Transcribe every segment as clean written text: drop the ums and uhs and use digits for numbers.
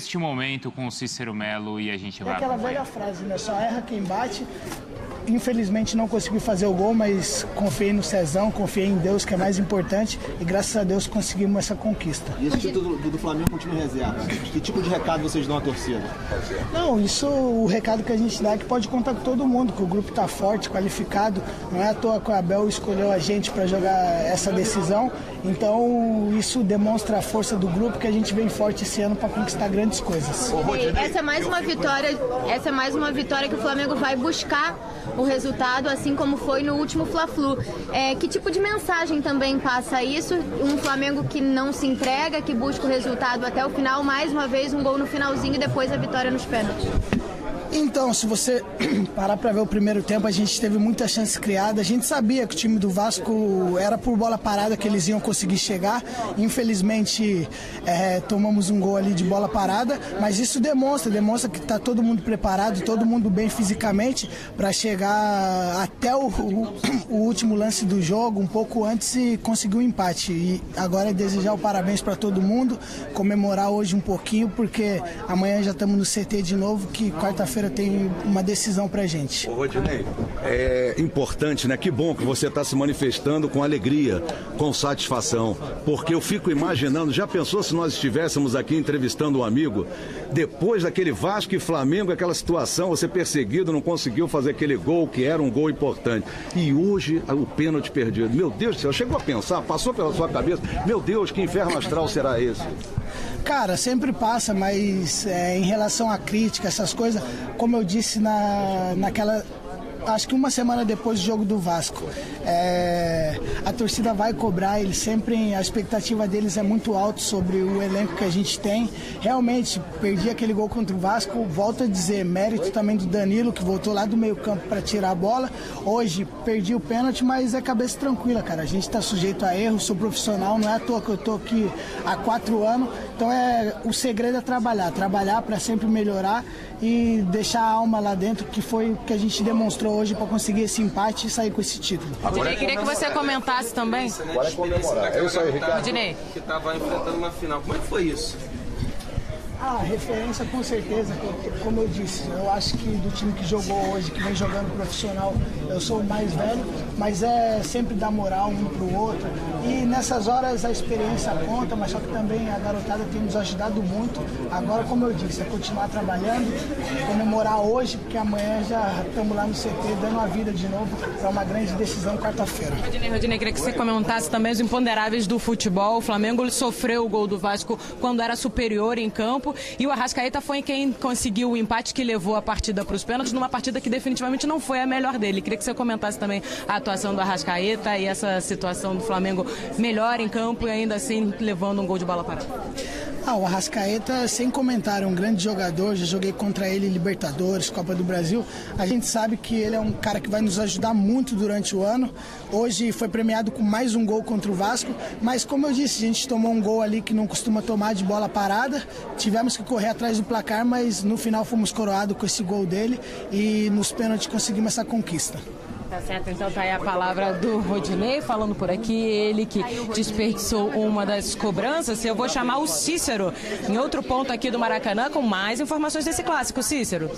este momento com o Cícero Melo e a gente vai aquela velha frase, né? Só erra quem bate. Infelizmente não consegui fazer o gol, mas confiei no Cezão, confiei em Deus, que é mais importante, e graças a Deus conseguimos essa conquista. E esse título do Flamengo com o time reserva, que tipo de recado vocês dão à torcida? Não, isso, o recado que a gente dá é que pode contar com todo mundo, que o grupo está forte, qualificado, não é à toa que o Abel escolheu a gente para jogar essa decisão, então isso demonstra a força do grupo, que a gente vem forte esse ano para conquistar grandes coisas. Essa é mais uma vitória que o Flamengo vai buscar o resultado, assim como foi no último Fla-Flu. Que tipo de mensagem também passa isso? Um Flamengo que não se entrega, que busca o resultado até o final, mais uma vez um gol no finalzinho e depois a vitória nos pênaltis. Então, se você parar para ver o primeiro tempo, a gente teve muita chance criada. A gente sabia que o time do Vasco era por bola parada que eles iam conseguir chegar. Infelizmente, tomamos um gol ali de bola parada, mas isso demonstra que está todo mundo preparado, todo mundo bem fisicamente para chegar até o último lance do jogo, um pouco antes, e conseguir um empate. E agora é desejar o parabéns para todo mundo, comemorar hoje um pouquinho, porque amanhã já estamos no CT de novo, que quarta-feira tem uma decisão pra gente. Ô, Rodinei, é importante, né? Que bom que você está se manifestando com alegria, com satisfação, porque eu fico imaginando, já pensou se nós estivéssemos aqui entrevistando um amigo, depois daquele Vasco e Flamengo, aquela situação, você perseguido, não conseguiu fazer aquele gol, que era um gol importante, e hoje o pênalti perdido. Meu Deus do céu, chegou a pensar, passou pela sua cabeça, meu Deus, que inferno astral será esse? Cara, sempre passa, mas em relação à crítica, essas coisas, como eu disse naquela... Acho que uma semana depois do jogo do Vasco, a torcida vai cobrar, a expectativa deles é muito alta sobre o elenco que a gente tem. Realmente, perdi aquele gol contra o Vasco, volto a dizer, mérito também do Danilo, que voltou lá do meio campo para tirar a bola. Hoje, perdi o pênalti, mas é cabeça tranquila, cara. A gente está sujeito a erros, sou profissional, não é à toa que eu estou aqui há 4 anos. Então, o segredo é trabalhar para sempre melhorar e deixar a alma lá dentro, que foi o que a gente demonstrou hoje para conseguir esse empate e sair com esse título. Rodinei, queria que você comentasse também. Agora é comemorar. É isso aí, Ricardo. Rodinei. Que estava enfrentando uma final. Como é que foi isso? Referência com certeza, como eu disse, eu acho que do time que jogou hoje, que vem jogando profissional, eu sou o mais velho, mas é sempre dar moral um pro outro, e nessas horas a experiência conta, mas só que também a garotada tem nos ajudado muito. Agora, como eu disse, é continuar trabalhando, comemorar hoje, porque amanhã já estamos lá no CT dando a vida de novo para uma grande decisão quarta-feira. Rodinei, queria que você comentasse também os imponderáveis do futebol. O Flamengo sofreu o gol do Vasco quando era superior em campo, e o Arrascaeta foi quem conseguiu o empate que levou a partida para os pênaltis, numa partida que definitivamente não foi a melhor dele. Queria que você comentasse também a atuação do Arrascaeta e essa situação do Flamengo melhor em campo e ainda assim levando um gol de bola parada. O Arrascaeta, sem comentário, é um grande jogador, já joguei contra ele em Libertadores, Copa do Brasil. A gente sabe que ele é um cara que vai nos ajudar muito durante o ano. Hoje foi premiado com mais um gol contra o Vasco, mas como eu disse, a gente tomou um gol ali que não costuma tomar de bola parada. Tivemos que correr atrás do placar, mas no final fomos coroados com esse gol dele e nos pênaltis conseguimos essa conquista. Tá certo, então tá aí a palavra do Rodinei falando por aqui, ele que desperdiçou uma das cobranças. Eu vou chamar o Cícero em outro ponto aqui do Maracanã com mais informações desse clássico. Cícero.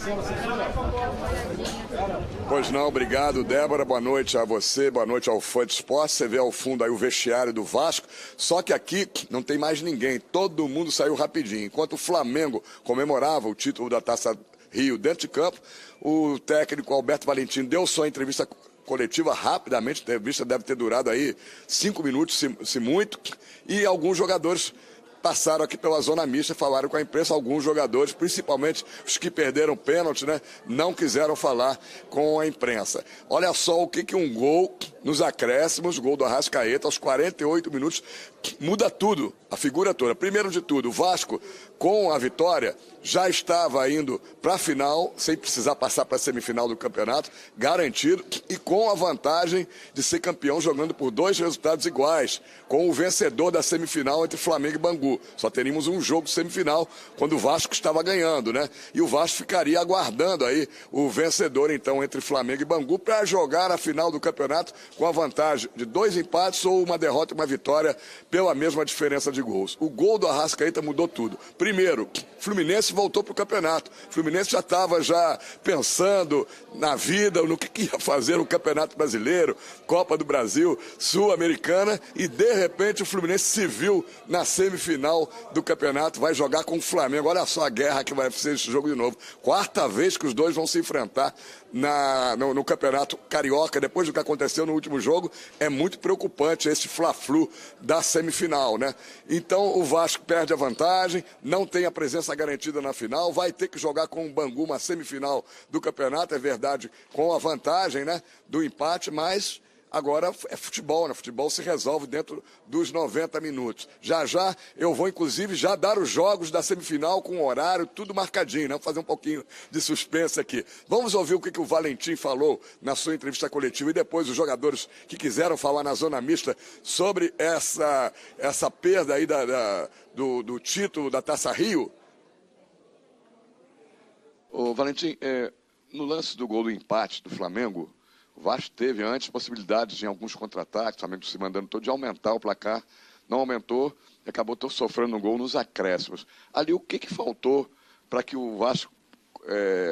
Pois não, obrigado, Débora, boa noite a você, boa noite ao Fã de Esporte. Você vê ao fundo aí o vestiário do Vasco, só que aqui não tem mais ninguém, todo mundo saiu rapidinho. Enquanto o Flamengo comemorava o título da Taça Rio dentro de campo, o técnico Alberto Valentim deu sua entrevista coletiva rapidamente, a entrevista deve ter durado aí 5 minutos, se muito, e alguns jogadores passaram aqui pela zona mista, falaram com a imprensa. Alguns jogadores, principalmente os que perderam pênalti, né, não quiseram falar com a imprensa. Olha só o que um gol nos acréscimos, gol do Arrascaeta aos 48 minutos, muda tudo, a figura toda. Primeiro de tudo, o Vasco, com a vitória, já estava indo para a final, sem precisar passar para a semifinal do campeonato, garantido, e com a vantagem de ser campeão jogando por 2 resultados iguais, com o vencedor da semifinal entre Flamengo e Bangu. Só teríamos um jogo de semifinal quando o Vasco estava ganhando, né? E o Vasco ficaria aguardando aí o vencedor, então, entre Flamengo e Bangu para jogar a final do campeonato com a vantagem de 2 empates ou uma derrota e uma vitória pela mesma diferença de gols. O gol do Arrascaeta mudou tudo. Primeiro, Fluminense voltou para o campeonato. Fluminense já estava pensando na vida, no que ia fazer no Campeonato Brasileiro, Copa do Brasil, Sul-Americana, e de repente o Fluminense se viu na semifinal do campeonato, vai jogar com o Flamengo. Olha só a guerra que vai ser esse jogo de novo. 4ª vez que os dois vão se enfrentar no Campeonato Carioca, depois do que aconteceu no último jogo. É muito preocupante esse Fla-Flu da semifinal, né? Então o Vasco perde a vantagem, não tem a presença garantida na final, vai ter que jogar com o Bangu uma semifinal do campeonato, é verdade, com a vantagem, né, do empate, mas agora é futebol, né? Futebol se resolve dentro dos 90 minutos. Já já eu vou, inclusive, já dar os jogos da semifinal com o horário, tudo marcadinho, né? Vou fazer um pouquinho de suspense aqui. Vamos ouvir o que o Valentim falou na sua entrevista coletiva e depois os jogadores que quiseram falar na zona mista sobre essa perda aí do título da Taça Rio. Ô, Valentim, no lance do gol do empate do Flamengo, o Vasco teve antes possibilidades de alguns contra-ataques, o Flamengo se mandando todo, de aumentar o placar. Não aumentou e acabou sofrendo um gol nos acréscimos. Ali, o que faltou para que o Vasco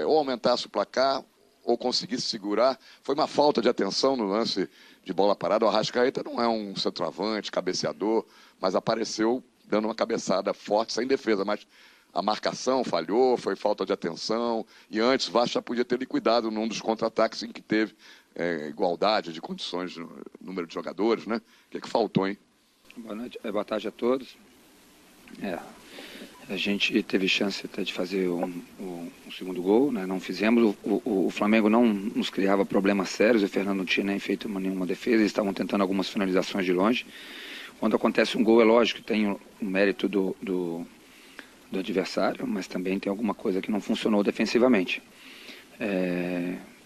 ou aumentasse o placar ou conseguisse segurar? Foi uma falta de atenção no lance de bola parada. O Arrascaeta não é um centroavante, cabeceador, mas apareceu dando uma cabeçada forte, sem defesa, mas a marcação falhou, foi falta de atenção, e antes o Vasco já podia ter liquidado num dos contra-ataques em que teve igualdade de condições no número de jogadores, né? O que faltou, hein? Boa noite, boa tarde a todos. A gente teve chance até de fazer um segundo gol, né? Não fizemos. O Flamengo não nos criava problemas sérios, o Fernando não tinha nem feito nenhuma defesa, eles estavam tentando algumas finalizações de longe. Quando acontece um gol, é lógico que tem o mérito do adversário, mas também tem alguma coisa que não funcionou defensivamente.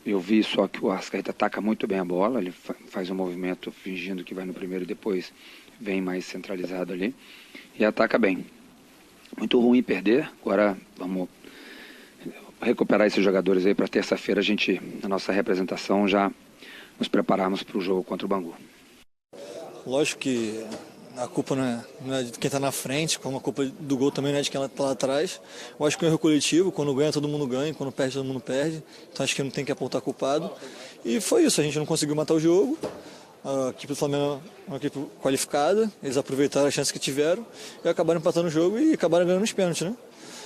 Eu vi só que o Arrascaeta ataca muito bem a bola, ele faz um movimento fingindo que vai no primeiro e depois vem mais centralizado ali e ataca bem. Muito ruim perder, agora vamos recuperar esses jogadores aí para terça-feira a gente, na nossa representação, já nos prepararmos para o jogo contra o Bangu. Lógico que a culpa não é de quem está na frente, como a culpa do gol também não é de quem está lá atrás. Eu acho que é um erro coletivo, quando ganha todo mundo ganha, quando perde todo mundo perde. Então acho que não tem que apontar culpado. E foi isso, a gente não conseguiu matar o jogo. A equipe do Flamengo é uma equipe qualificada, eles aproveitaram a chance que tiveram e acabaram empatando o jogo e acabaram ganhando os pênaltis, né?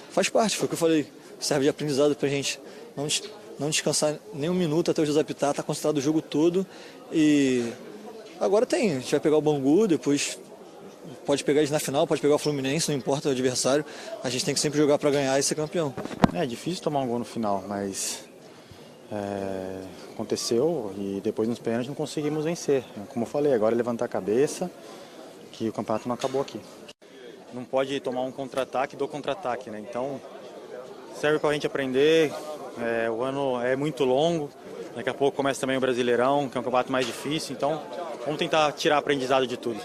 Faz parte, foi o que eu falei, serve de aprendizado pra gente não descansar nem um minuto até o juiz apitar, tá concentrado o jogo todo. E agora a gente vai pegar o Bangu, depois pode pegar eles na final, pode pegar o Fluminense, não importa o adversário, a gente tem que sempre jogar para ganhar e ser campeão. É difícil tomar um gol no final, mas aconteceu e depois nos pênaltis não conseguimos vencer. Como eu falei, agora é levantar a cabeça, que o campeonato não acabou aqui. Não pode tomar um contra-ataque do contra-ataque, né? Então serve para a gente aprender, o ano é muito longo, daqui a pouco começa também o Brasileirão, que é um campeonato mais difícil, então vamos tentar tirar aprendizado de tudo.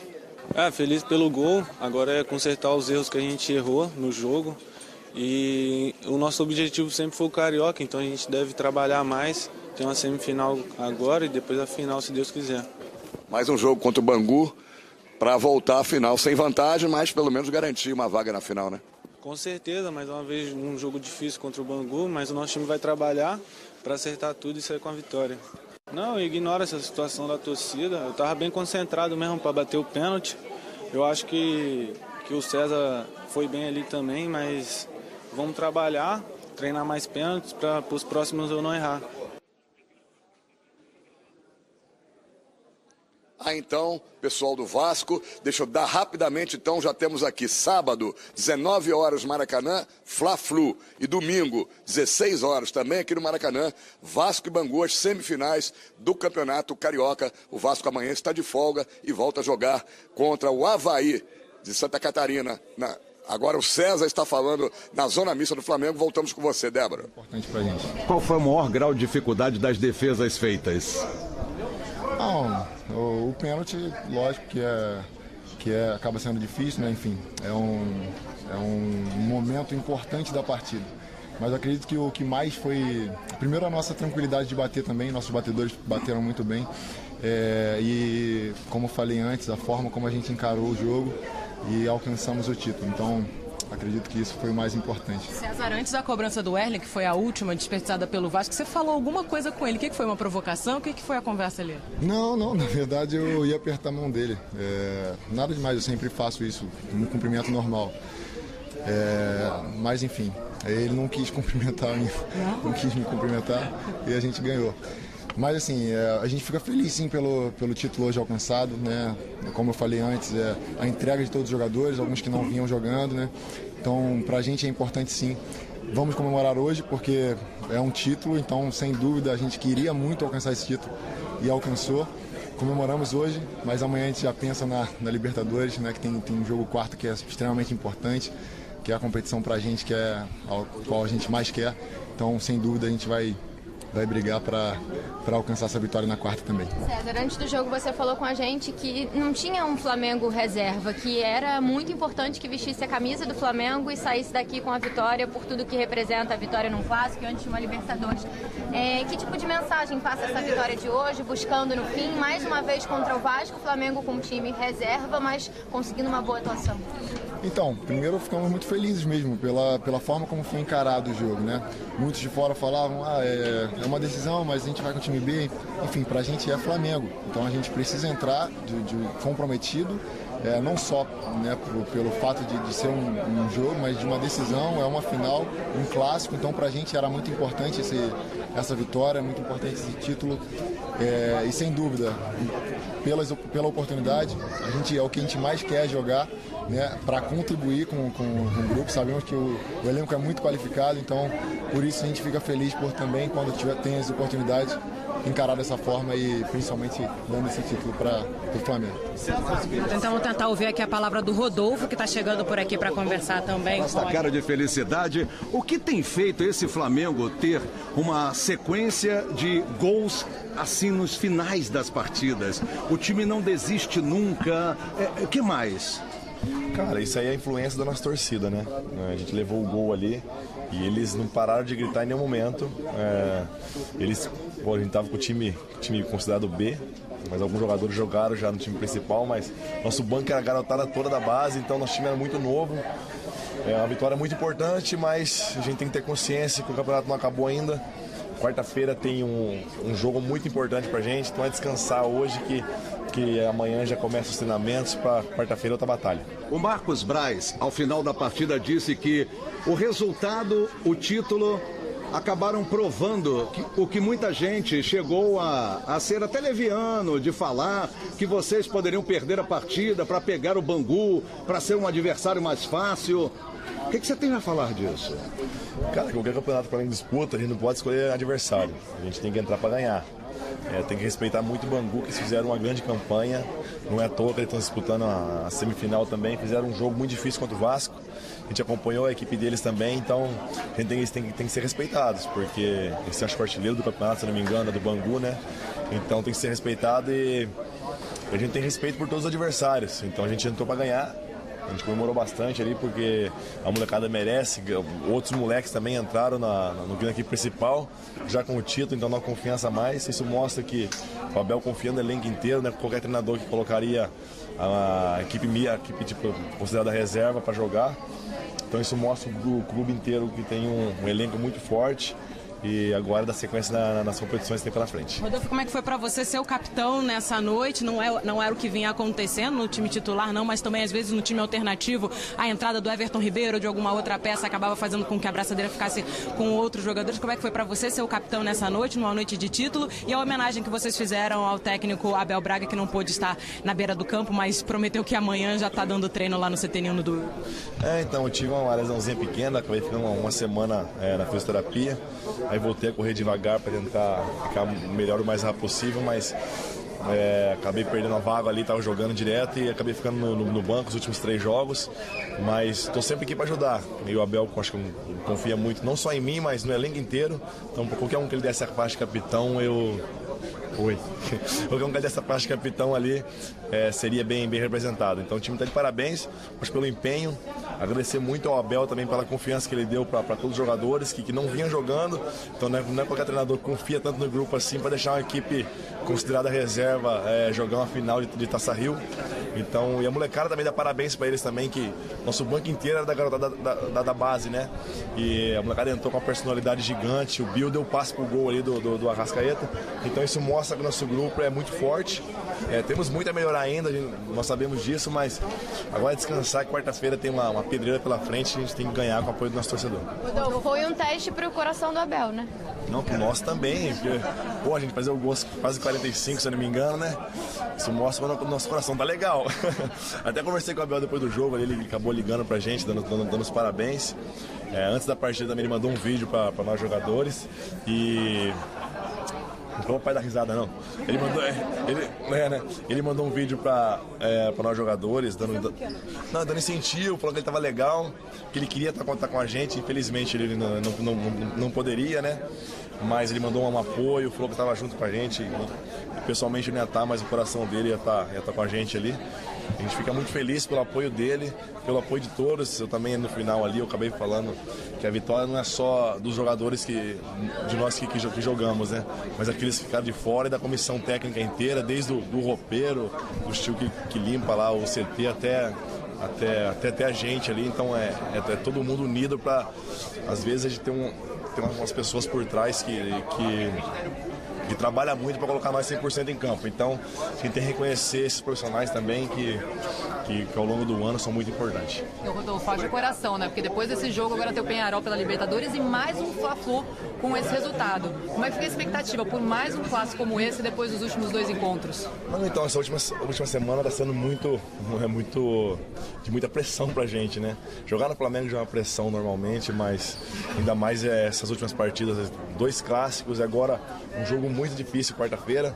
Feliz pelo gol, agora é consertar os erros que a gente errou no jogo e o nosso objetivo sempre foi o Carioca, então a gente deve trabalhar mais, tem uma semifinal agora e depois a final, se Deus quiser. Mais um jogo contra o Bangu para voltar à final sem vantagem, mas pelo menos garantir uma vaga na final, né? Com certeza, mais uma vez um jogo difícil contra o Bangu, mas o nosso time vai trabalhar para acertar tudo e sair com a vitória. Não, eu ignoro essa situação da torcida. Eu estava bem concentrado mesmo para bater o pênalti. Eu acho que o César foi bem ali também, mas vamos trabalhar, treinar mais pênaltis para os próximos eu não errar. Então, pessoal do Vasco, deixa eu dar rapidamente, então, já temos aqui sábado, 19 horas Maracanã, Fla-Flu, e domingo, 16 horas também aqui no Maracanã, Vasco e Bangu, as semifinais do Campeonato Carioca. O Vasco amanhã está de folga e volta a jogar contra o Avaí de Santa Catarina. Agora o César está falando na zona mista do Flamengo. Voltamos com você, Débora. Importante pra gente. Qual foi o maior grau de dificuldade das defesas feitas? O pênalti, lógico que acaba sendo difícil, né? Enfim, é um momento importante da partida. Mas acredito que o que mais foi, primeiro, a nossa tranquilidade de bater também, nossos batedores bateram muito bem. E como eu falei antes, a forma como a gente encarou o jogo e alcançamos o título. Então, acredito que isso foi o mais importante. César, antes da cobrança do Erling, que foi a última desperdiçada pelo Vasco, você falou alguma coisa com ele. O que foi, uma provocação? O que foi a conversa ali? Não, na verdade eu ia apertar a mão dele. Nada demais, eu sempre faço isso, um cumprimento normal. Mas enfim, ele não quis cumprimentar, não quis me cumprimentar e a gente ganhou. Mas assim, a gente fica feliz sim pelo título hoje alcançado, né? Como eu falei antes, a entrega de todos os jogadores, alguns que não vinham jogando, né? Então, pra gente é importante sim. Vamos comemorar hoje porque é um título, então sem dúvida a gente queria muito alcançar esse título e alcançou. Comemoramos hoje, mas amanhã a gente já pensa na Libertadores, né? Que tem um jogo quarto que é extremamente importante, que é a competição pra gente, que é a qual a gente mais quer. Então, sem dúvida, a gente vai brigar para alcançar essa vitória na quarta também. César, antes do jogo você falou com a gente que não tinha um Flamengo reserva, que era muito importante que vestisse a camisa do Flamengo e saísse daqui com a vitória por tudo que representa a vitória num clássico e antes de uma Libertadores. Que tipo de mensagem passa essa vitória de hoje, buscando no fim, mais uma vez contra o Vasco, o Flamengo com um time reserva, mas conseguindo uma boa atuação? Então, primeiro ficamos muito felizes mesmo pela forma como foi encarado o jogo, né? Muitos de fora falavam, é uma decisão, mas a gente vai com o time B. Enfim, pra gente é Flamengo. Então a gente precisa entrar de comprometido, não só, né, pelo fato de ser um jogo, mas de uma decisão, é uma final, um clássico. Então pra gente era muito importante essa vitória, muito importante esse título. E sem dúvida, pela oportunidade, a gente é o que a gente mais quer jogar, né, para contribuir com o grupo. Sabemos que o elenco é muito qualificado, então por isso a gente fica feliz por também, quando tem as oportunidades, encarar dessa forma e principalmente dando esse título para o Flamengo. Então vamos tentar ouvir aqui a palavra do Rodolfo, que está chegando por aqui para conversar também. Essa cara de felicidade. O que tem feito esse Flamengo ter uma sequência de gols assim nos finais das partidas? O time não desiste nunca. O que mais? Cara, isso aí é a influência da nossa torcida, né? A gente levou o gol ali e eles não pararam de gritar em nenhum momento. A gente tava com o time considerado B, mas alguns jogadores jogaram já no time principal, mas nosso banco era a garotada toda da base, então nosso time era muito novo. É uma vitória muito importante, mas a gente tem que ter consciência que o campeonato não acabou ainda. Quarta-feira tem um jogo muito importante pra gente, então é descansar hoje que amanhã já começa os treinamentos para quarta-feira outra batalha. O Marcos Braz, ao final da partida, disse que o resultado, o título, acabaram provando o que muita gente chegou a ser até leviano de falar, que vocês poderiam perder a partida para pegar o Bangu, para ser um adversário mais fácil. O que você tem a falar disso? Cara, qualquer campeonato para mim disputa, a gente não pode escolher adversário. A gente tem que entrar para ganhar. Tem que respeitar muito o Bangu, que eles fizeram uma grande campanha. Não é à toa que eles estão disputando a semifinal também. Fizeram um jogo muito difícil contra o Vasco. A gente acompanhou a equipe deles também, então a gente tem que ser respeitados, porque esse é o artilheiro do campeonato, se não me engano, é do Bangu, né? Então tem que ser respeitado e a gente tem respeito por todos os adversários. Então a gente entrou para ganhar. A gente comemorou bastante ali porque a molecada merece. Outros moleques também entraram na equipe principal, já com o título, então dá uma confiança a mais. Isso mostra que o Abel confia no elenco inteiro, né? Qualquer treinador que colocaria a equipe tipo, considerada reserva para jogar. Então isso mostra o clube inteiro que tem um elenco muito forte. E agora dá sequência nas competições que tem pela frente. Rodolfo, como é que foi para você ser o capitão nessa noite? Não era o que vinha acontecendo no time titular, não, mas também às vezes no time alternativo, a entrada do Everton Ribeiro ou de alguma outra peça acabava fazendo com que a braçadeira ficasse com outros jogadores. Como é que foi para você ser o capitão nessa noite, numa noite de título? E a homenagem que vocês fizeram ao técnico Abel Braga, que não pôde estar na beira do campo, mas prometeu que amanhã já está dando treino lá no CT Nino do... Então, eu tive uma lesãozinha pequena, acabei ficando uma semana na fisioterapia. Aí voltei a correr devagar para tentar ficar melhor o mais rápido possível, mas acabei perdendo a vaga ali, estava jogando direto e acabei ficando no banco os últimos 3 jogos, mas estou sempre aqui para ajudar. E o Abel, acho que confia muito, não só em mim, mas no elenco inteiro. Então, qualquer um que ele desse a parte de capitão, qualquer um que dessa parte de capitão ali seria bem representado. Então o time está de parabéns, mas pelo empenho, Agradecer muito ao Abel também pela confiança que ele deu para todos os jogadores que não vinham jogando. Então não é qualquer treinador que confia tanto no grupo assim para deixar uma equipe considerada reserva jogar uma final de Taça Rio. Então, e a molecada também dá parabéns para eles também, que nosso banco inteiro era da garotada da base, né? E a molecada entrou com uma personalidade gigante, o Bill deu passe pro gol ali do Arrascaeta. Então isso mostra que o nosso grupo é muito forte. Temos muito a melhorar ainda, nós sabemos disso, mas agora é descansar, que quarta-feira tem uma pedreira pela frente, a gente tem que ganhar com o apoio do nosso torcedor. Rodolfo, foi um teste pro coração do Abel, né? Não, pro nosso também, porque a gente fazer o gol quase 45, se eu não me engano, né? Isso mostra que o nosso coração tá legal. Até conversei com o Abel depois do jogo, ele acabou ligando pra gente, dando os parabéns. Antes da partida também ele mandou um vídeo para nós jogadores e... Não foi o pai da risada, não. Ele mandou um vídeo para nós jogadores, dando incentivo, falando que ele estava legal, que ele queria contar com a gente. Infelizmente ele não poderia, né? Mas ele mandou um apoio, falou que estava junto com a gente. E pessoalmente ele não ia estar, mas o coração dele ia estar com a gente ali. A gente fica muito feliz pelo apoio dele, pelo apoio de todos. Eu também, no final ali, eu acabei falando que a vitória não é só dos jogadores de nós que jogamos, né? Mas aqueles que ficaram de fora e da comissão técnica inteira, desde do roupeiro, do tio que limpa lá o CT até a gente ali. Então é todo mundo unido para, às vezes, a gente tem umas pessoas por trás que trabalha muito para colocar nós 100% em campo. Então, a gente tem que reconhecer esses profissionais também que ao longo do ano são muito importantes. Rodolfo, faz de coração, né? Porque depois desse jogo agora tem o Peñarol pela Libertadores e mais um Fla-Flu com esse resultado. Como é que fica a expectativa por mais um clássico como esse depois dos últimos 2 encontros? Então, essa última semana está sendo de muita pressão pra gente, né? Jogar no Flamengo já é uma pressão normalmente, mas ainda mais essas últimas partidas, 2 clássicos e agora um jogo muito difícil quarta-feira.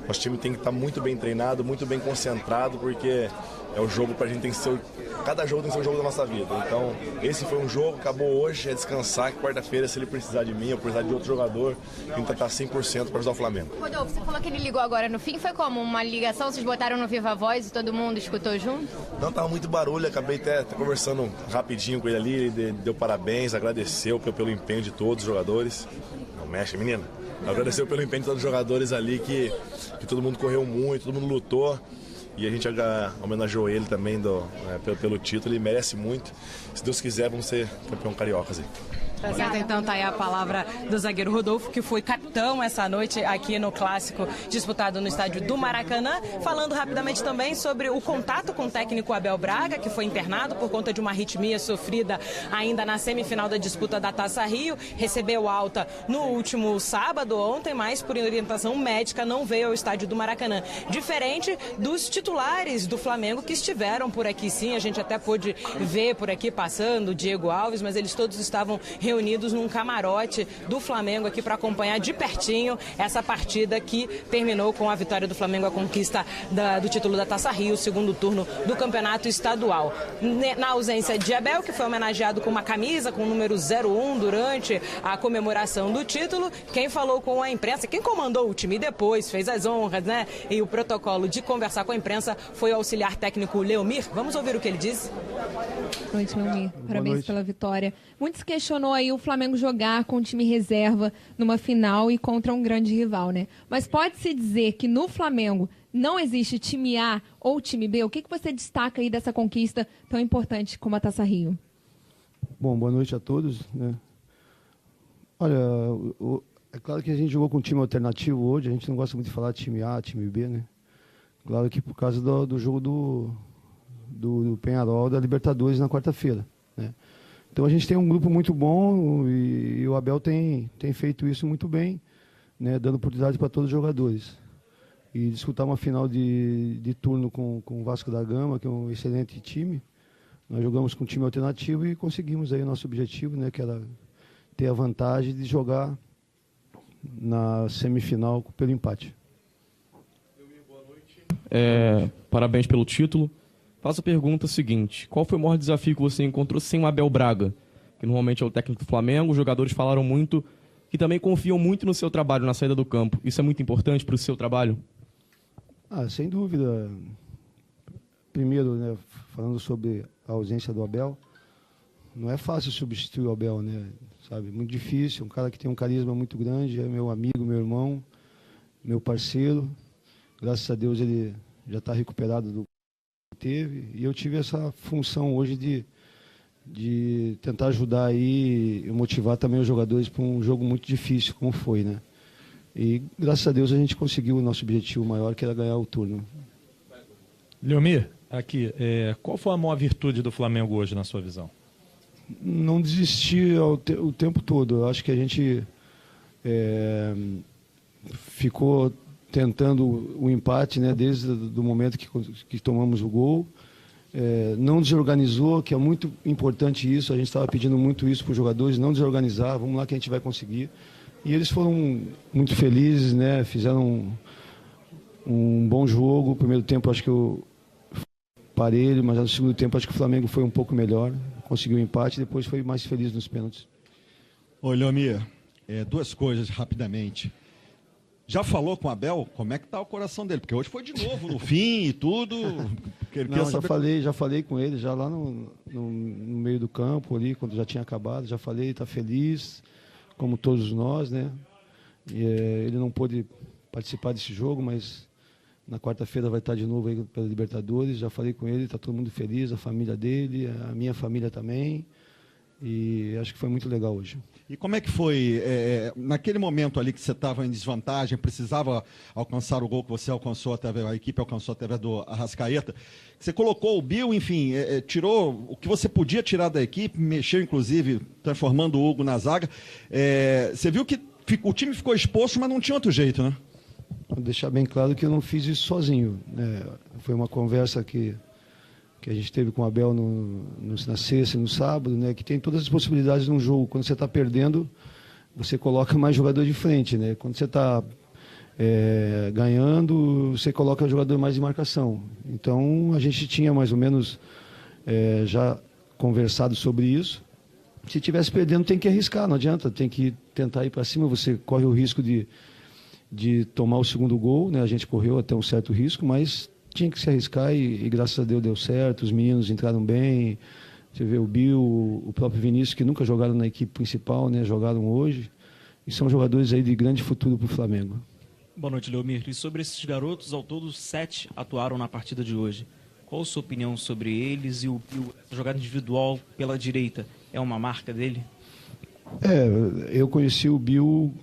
Nosso time tem que estar muito bem treinado, muito bem concentrado, porque é o jogo pra gente tem que ser... Cada jogo tem que ser o jogo da nossa vida. Então, esse foi um jogo, acabou hoje, é descansar, que quarta-feira, se ele precisar de mim ou precisar de outro jogador, tenta estar 100% para ajudar o Flamengo. Rodolfo, você falou que ele ligou agora no fim, foi como? Uma ligação, vocês botaram no Viva Voz e todo mundo escutou junto? Não, tava muito barulho, acabei até conversando rapidinho com ele ali, ele deu parabéns, agradeceu pelo empenho de todos os jogadores. Não mexe, menina. Agradeceu pelo empenho de todos os jogadores ali, que todo mundo correu muito, todo mundo lutou. E a gente homenageou ele também pelo título, ele merece muito. Se Deus quiser, vamos ser campeão cariocas aí. Tá certo, então tá aí a palavra do zagueiro Rodolfo, que foi capitão essa noite aqui no clássico disputado no estádio do Maracanã. Falando rapidamente também sobre o contato com o técnico Abel Braga, que foi internado por conta de uma arritmia sofrida ainda na semifinal da disputa da Taça Rio. Recebeu alta no último sábado, ontem, mas por orientação médica não veio ao estádio do Maracanã. Diferente dos titulares do Flamengo que estiveram por aqui, sim. A gente até pôde ver por aqui passando o Diego Alves, mas eles todos estavam reunidos num camarote do Flamengo aqui para acompanhar de pertinho essa partida que terminou com a vitória do Flamengo, a conquista do título da Taça Rio, o segundo turno do campeonato estadual. Na ausência de Abel, que foi homenageado com uma camisa com o número 01 durante a comemoração do título, quem falou com a imprensa, quem comandou o time depois, fez as honras, né? E o protocolo de conversar com a imprensa foi o auxiliar técnico Leomir. Vamos ouvir o que ele disse? Boa noite, Leomir. Parabéns pela vitória. Muito se questionou aí o Flamengo jogar com o time reserva numa final e contra um grande rival, né? Mas pode-se dizer que no Flamengo não existe time A ou time B? O que você destaca aí dessa conquista tão importante como a Taça Rio? Bom, boa noite a todos, né? Olha, é claro que a gente jogou com um time alternativo hoje, a gente não gosta muito de falar time A, time B, né? Claro que por causa do jogo do Peñarol, da Libertadores na quarta-feira, né? Então a gente tem um grupo muito bom e o Abel tem feito isso muito bem, né, dando oportunidade para todos os jogadores. E disputar uma final de turno com o Vasco da Gama, que é um excelente time. Nós jogamos com um time alternativo e conseguimos aí o nosso objetivo, né, que era ter a vantagem de jogar na semifinal pelo empate. Parabéns pelo título. Faço a pergunta seguinte: qual foi o maior desafio que você encontrou sem o Abel Braga, que normalmente é o técnico do Flamengo? Os jogadores falaram muito que também confiam muito no seu trabalho na saída do campo. Isso é muito importante para o seu trabalho? Sem dúvida. Primeiro, né, falando sobre a ausência do Abel, não é fácil substituir o Abel, né? Sabe, muito difícil, um cara que tem um carisma muito grande, é meu amigo, meu irmão, meu parceiro. Graças a Deus ele já está recuperado do que teve. E eu tive essa função hoje de tentar ajudar aí e motivar também os jogadores para um jogo muito difícil, como foi, né? E graças a Deus a gente conseguiu o nosso objetivo maior, que era ganhar o turno. Leomir, aqui, qual foi a maior virtude do Flamengo hoje, na sua visão? Não desistir o tempo todo. Eu acho que a gente ficou tentando o empate, né, desde o momento que tomamos o gol. Não desorganizou, que é muito importante isso. A gente estava pedindo muito isso para os jogadores, não desorganizar, vamos lá que a gente vai conseguir. E eles foram muito felizes, né, fizeram um bom jogo. O primeiro tempo acho que eu parelho, mas no segundo tempo acho que o Flamengo foi um pouco melhor, conseguiu o empate e depois foi mais feliz nos pênaltis. Ô, Leomir, duas coisas rapidamente. Já falou com o Abel como é que tá o coração dele? Porque hoje foi de novo no fim e tudo. Já falei com ele, já lá no meio do campo ali, quando já tinha acabado, já falei, está feliz, como todos nós, né? E, ele não pôde participar desse jogo, mas na quarta-feira vai estar de novo aí pela Libertadores. Já falei com ele, está todo mundo feliz, a família dele, a minha família também. E acho que foi muito legal hoje. E como é que foi, naquele momento ali que você estava em desvantagem, precisava alcançar o gol que você alcançou, a equipe alcançou através do Arrascaeta, você colocou o Bill, enfim, tirou o que você podia tirar da equipe, mexeu inclusive, transformando o Hugo na zaga. Você viu que o time ficou exposto, mas não tinha outro jeito, né? Vou deixar bem claro que eu não fiz isso sozinho, né? Foi uma conversa que a gente teve com o Abel na sexta e no sábado, né? Que tem todas as possibilidades num jogo. Quando você está perdendo, você coloca mais jogador de frente, né? Quando você está ganhando, você coloca jogador mais de marcação. Então a gente tinha mais ou menos já conversado sobre isso. Se estivesse perdendo, tem que arriscar, não adianta, tem que tentar ir para cima. Você corre o risco de tomar o segundo gol, né? A gente correu até um certo risco, mas tinha que se arriscar e graças a Deus deu certo. Os meninos entraram bem. Você vê o Bill, o próprio Vinícius, que nunca jogaram na equipe principal, né? Jogaram hoje. E são jogadores aí de grande futuro para o Flamengo. Boa noite, Leomir. E sobre esses garotos, ao todo 7 atuaram na partida de hoje. Qual a sua opinião sobre eles e a jogada individual pela direita? É uma marca dele? Eu conheci o Bill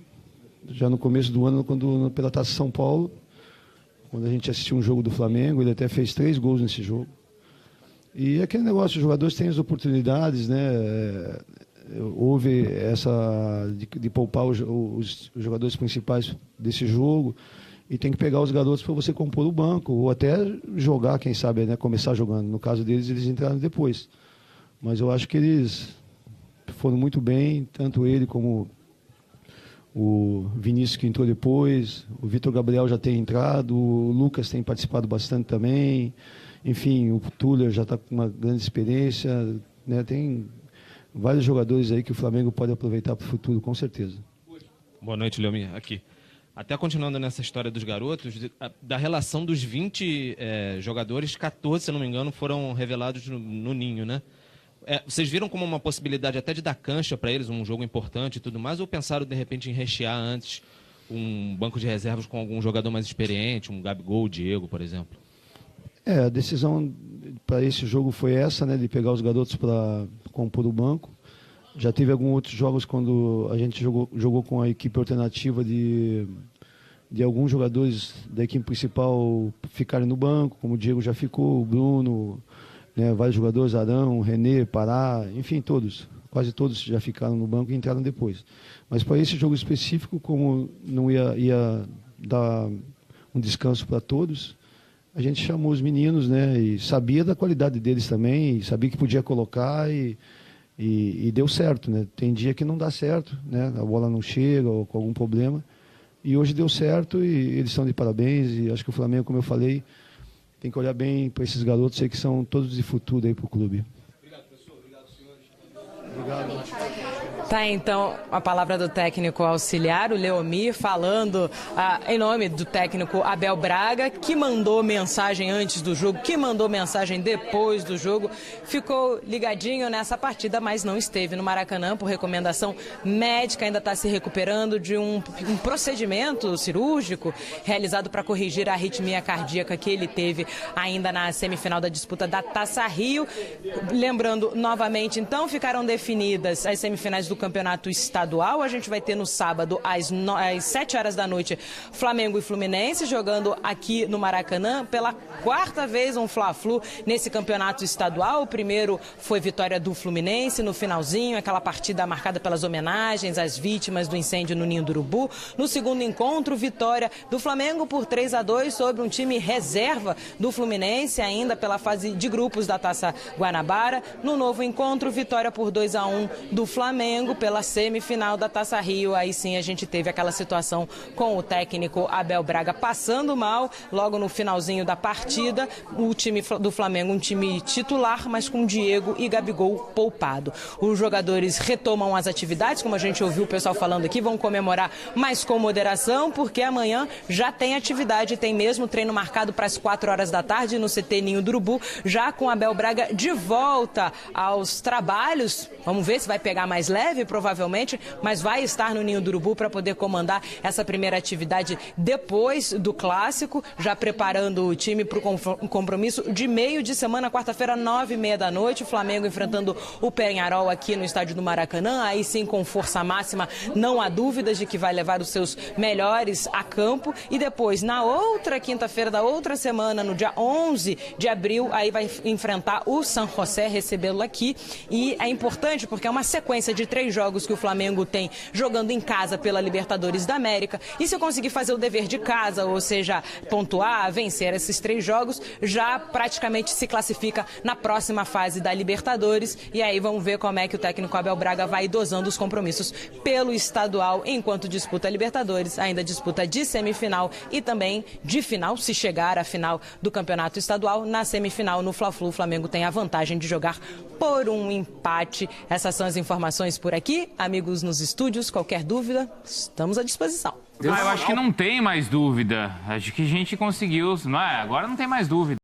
já no começo do ano, pela Taça São Paulo, quando a gente assistiu um jogo do Flamengo. Ele até fez 3 gols nesse jogo. E aquele negócio, os jogadores têm as oportunidades, né? Houve essa de poupar os jogadores principais desse jogo e tem que pegar os garotos para você compor o banco ou até jogar, quem sabe, né? Começar jogando. No caso deles, eles entraram depois. Mas eu acho que eles foram muito bem, tanto ele como o Vinícius, que entrou depois, o Vitor Gabriel já tem entrado, o Lucas tem participado bastante também, enfim, o Tuller já está com uma grande experiência, né? Tem vários jogadores aí que o Flamengo pode aproveitar para o futuro, com certeza. Boa noite, Leomir. Aqui. Até continuando nessa história dos garotos, da relação dos 20 jogadores, 14, se não me engano, foram revelados no Ninho, né? Vocês viram como uma possibilidade até de dar cancha para eles, um jogo importante e tudo mais, ou pensaram de repente em rechear antes um banco de reservas com algum jogador mais experiente, um Gabigol, Diego, por exemplo? A decisão para esse jogo foi essa, né, de pegar os garotos para compor o banco. Já teve alguns outros jogos quando a gente jogou com a equipe alternativa de alguns jogadores da equipe principal ficarem no banco, como o Diego já ficou, o Bruno, né, vários jogadores, Arão, René, Pará, enfim, quase todos já ficaram no banco e entraram depois. Mas para esse jogo específico, como não ia dar um descanso para todos, a gente chamou os meninos, né, e sabia da qualidade deles também, e sabia que podia colocar e deu certo, né? Tem dia que não dá certo, né? A bola não chega ou com algum problema. E hoje deu certo e eles estão de parabéns. E acho que o Flamengo, como eu falei, tem que olhar bem para esses garotos aí que são todos de futuro aí para o clube. Obrigado, professor. Obrigado, senhores. Obrigado. Tá, então, a palavra do técnico auxiliar, o Leomir, falando em nome do técnico Abel Braga, que mandou mensagem antes do jogo, que mandou mensagem depois do jogo, ficou ligadinho nessa partida, mas não esteve no Maracanã por recomendação médica, ainda está se recuperando de um procedimento cirúrgico realizado para corrigir a arritmia cardíaca que ele teve ainda na semifinal da disputa da Taça Rio. Lembrando novamente, então, ficaram definidas as semifinais do Campeonato Estadual. A gente vai ter no sábado, às 7 horas da noite, Flamengo e Fluminense, jogando aqui no Maracanã pela 4ª vez um Fla-Flu nesse Campeonato Estadual. O primeiro foi vitória do Fluminense no finalzinho, aquela partida marcada pelas homenagens às vítimas do incêndio no Ninho do Urubu. No segundo encontro, vitória do Flamengo por 3-2 sobre um time reserva do Fluminense, ainda pela fase de grupos da Taça Guanabara. No novo encontro, vitória por 2-1 do Flamengo pela semifinal da Taça Rio. Aí sim a gente teve aquela situação com o técnico Abel Braga passando mal logo no finalzinho da partida. O time do Flamengo, um time titular, mas com Diego e Gabigol poupado. Os jogadores retomam as atividades, como a gente ouviu o pessoal falando aqui, vão comemorar, mas com moderação, porque amanhã já tem atividade, tem mesmo treino marcado para as 4 horas da tarde no CT Ninho do Urubu, já com Abel Braga de volta aos trabalhos. Vamos ver se vai pegar mais leve, provavelmente, mas vai estar no Ninho do Urubu para poder comandar essa primeira atividade depois do Clássico, já preparando o time para o compromisso de meio de semana, quarta-feira, 9h30 da noite, o Flamengo enfrentando o Peñarol aqui no estádio do Maracanã, aí sim com força máxima, não há dúvidas de que vai levar os seus melhores a campo, e depois, na outra quinta-feira da outra semana, no dia 11 de abril, aí vai enfrentar o San José, recebê-lo aqui, e é importante porque é uma sequência de 3 jogos que o Flamengo tem jogando em casa pela Libertadores da América, e se conseguir fazer o dever de casa, ou seja, pontuar, vencer esses 3 jogos, já praticamente se classifica na próxima fase da Libertadores, e aí vamos ver como é que o técnico Abel Braga vai dosando os compromissos pelo estadual, enquanto disputa a Libertadores, ainda disputa de semifinal e também de final, se chegar à final do Campeonato Estadual. Na semifinal, no Fla-Flu, o Flamengo tem a vantagem de jogar por um empate. Essas são as informações por aqui. Amigos nos estúdios, qualquer dúvida, estamos à disposição. Eu acho que não tem mais dúvida. Acho que a gente conseguiu, não é? Agora não tem mais dúvida.